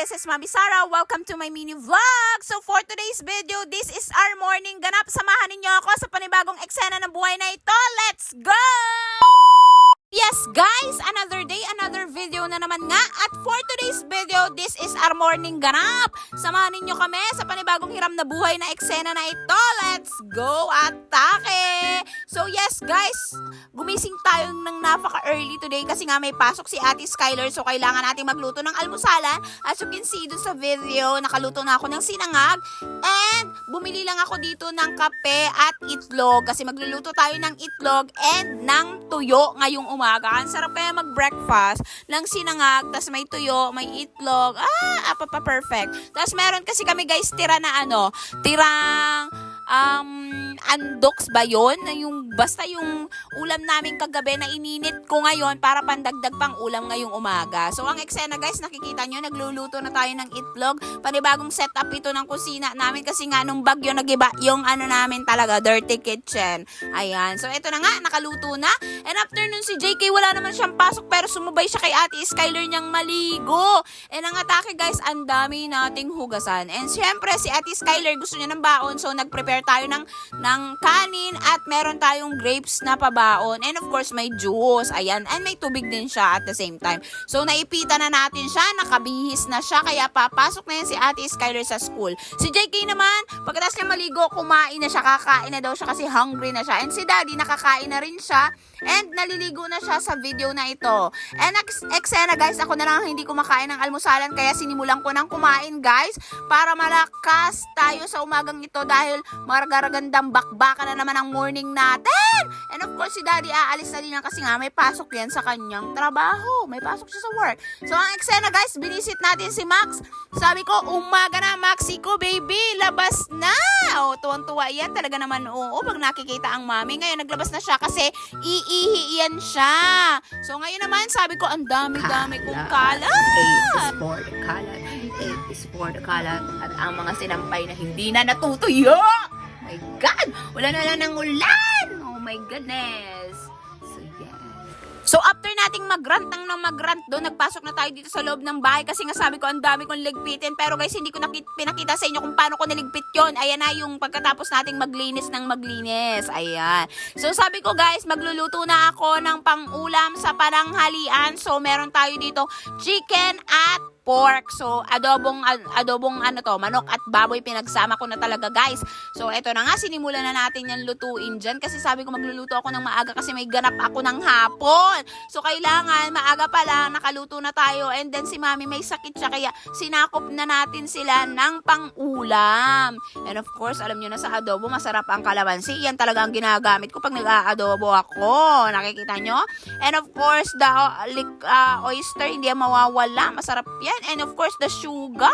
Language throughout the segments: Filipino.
this is Mami Sarah. Welcome to my mini vlog. So for today's video, this is our morning ganap. Samahan ninyo ako sa panibagong eksena ng buhay na ito. Let's go! Yes guys, another day, another video na naman nga. At for today's video, this is our morning ganap. Samahan ninyo kami sa panibagong hiram na buhay na eksena na ito. Let's go, atake! So yes guys, gumising tayo ng napaka-early today kasi nga may pasok si Ate Skyler. So kailangan natin magluto ng almusalan. As you can see dun sa video, nakaluto na ako ng sinangag. And bumili lang ako dito ng kape at itlog kasi magluluto tayo ng itlog and ng tuyo ngayong umaga. Ang sarap kaya mag-breakfast ng sinangag, tas may tuyo, may itlog. Perfect. Tas meron kasi kami guys, tirang andoks ba yun? Basta yung ulam namin kagabi na ininit ko ngayon para pandagdag pang ulam ngayong umaga. So ang eksena guys, nakikita nyo, nagluluto na tayo ng itlog. Panibagong setup ito ng kusina namin kasi nga nung bagyo nagiba yung namin talaga, dirty kitchen. Ayan. So ito na nga, nakaluto na. And after nun si JK, wala naman siyang pasok pero sumubay siya kay Ate Skyler niyang maligo. And ang atake guys, ang dami nating hugasan. And syempre si Ate Skyler gusto niya ng baon, so nag-prepare tayo ng kanin at meron tayong grapes na pabaon. And of course, may juice. Ayan. And may tubig din siya at the same time. So naipita na natin siya, nakabihis na siya, kaya papasok na yan si Ate Skyler sa school. Si JK naman, pagkatapos niya maligo, kumain na siya, kakain na daw siya kasi hungry na siya. And si Daddy, nakakain na rin siya. And naliligo na siya sa video na ito. And eksena guys, ako na lang hindi kumakain ng almusalan kaya sinimulan ko ng kumain guys para malakas tayo sa umagang ito dahil maragandang bakbaka na naman ang morning natin. And of course si Daddy aalis na din yan kasi nga may pasok yan sa kanyang trabaho. May pasok siya sa work. So ang eksena guys, binisit natin si Max. Sabi ko, umaga na Maxi ko baby, labas na. Tuwang-tuwa yan talaga naman. Pag nakikita ang mami. Ngayon naglabas na siya kasi iihi yan siya. So ngayon naman sabi ko, ang dami-dami kong kalat. A is for the kalat. A is for the kalat. At ang mga sinampay na hindi na natutuyo. Oh my God! Wala na lang ng ulan! Oh my goodness! So yeah. So after nating magrant doon, nagpasok na tayo dito sa loob ng bahay kasi nga sabi ko ang dami kong ligpitin. Pero guys, hindi ko pinakita sa inyo kung paano ko niligpit yon. Ayan na yung pagkatapos nating maglinis ng maglinis. Ayan. So sabi ko guys, magluluto na ako ng pang-ulam sa pananghalian. So meron tayo dito chicken at pork. So, adobong manok at baboy pinagsama ko na talaga, guys. So, eto na nga, sinimulan na natin yan lutuin dyan kasi sabi ko magluluto ako ng maaga kasi may ganap ako ng hapon. So, kailangan maaga pa lang, nakaluto na tayo. And then, si Mami may sakit siya kaya sinakop na natin sila ng pang-ulam. And of course, alam nyo na sa adobo, masarap ang kalamansi. Yan talaga ang ginagamit ko pag nag-aadobo ako. Nakikita nyo? And of course, the oyster, hindi yan mawawala. Masarap yan. And of course, the sugar.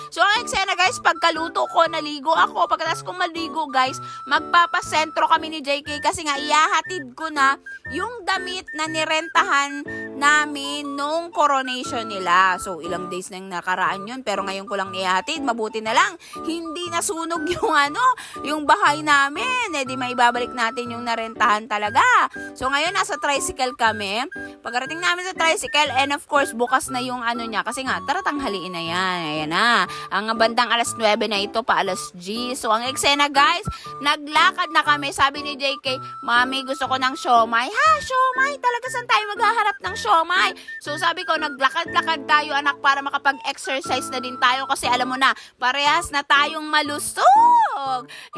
So, ang eksena guys, pagkaluto ko, naligo ako. Pagkatapos kong maligo guys, magpapasentro kami ni JK kasi nga iyahatid ko na yung damit na nirentahan namin nung coronation nila. So, ilang days nang nakaraan yun. Pero ngayon ko lang iyahatid. Mabuti na lang. Hindi nasunog yung bahay namin. Di maibabalik natin yung narentahan talaga. So, ngayon nasa tricycle kami. Pagkarating namin sa tricycle, and of course, bukas na yung niya. Kasi nga, tara tanghaliin na yan. Ayan na. Ang bandang alas 9 na ito, pa alas G. So, ang eksena guys, naglakad na kami. Sabi ni JK, Mami, gusto ko ng siomay. Ha, siomay? Talaga saan tayo maghaharap ng siomay? So, sabi ko, naglakad-lakad tayo anak para makapag-exercise na din tayo kasi alam mo na, parehas na tayong malusog.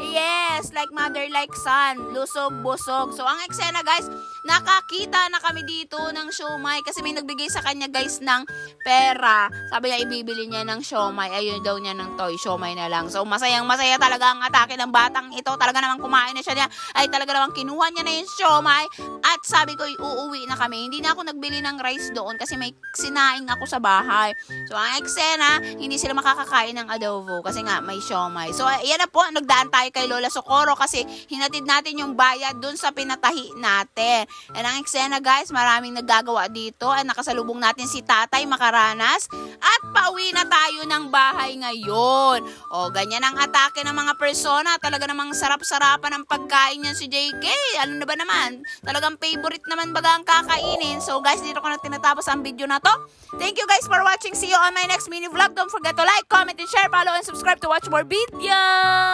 Yes, like mother, like son. Lusog, busog. So, ang eksena guys, nakakita na kami dito ng siomay kasi may nagbigay sa kanya guys ng pera. Sabi niya, ibibili niya ng siomay. Ayun daw niya ng toy, siomay na lang. So, masayang-masaya talaga ang atake ng batang ito. Talaga namang kumain na siya niya. Ay, talaga namang kinuha niya na yung siomay. At sabi ko, uuwi na kami. Hindi na ako nagbili ng rice doon kasi may sinaing ako sa bahay. So, ang eksena, hindi sila makakakain ng adobo kasi nga may siomay. So, ayan na po. nagdaan tayo kay Lola Socorro kasi hinatid natin yung bayad dun sa pinatahi natin. And ang eksena guys, maraming naggagawa dito. And nakasalubong natin si Tatay Makaranas at pauwi na tayo ng bahay ngayon. O, ganyan ang atake ng mga persona. Talaga namang sarap-sarapan ang pagkain niyan si JK. Ano na ba naman? Talagang favorite naman baga ang kakainin. So guys, dito ko na tinatapos ang video na to. Thank you guys for watching. See you on my next mini vlog. Don't forget to like, comment, and share, follow, and subscribe to watch more videos.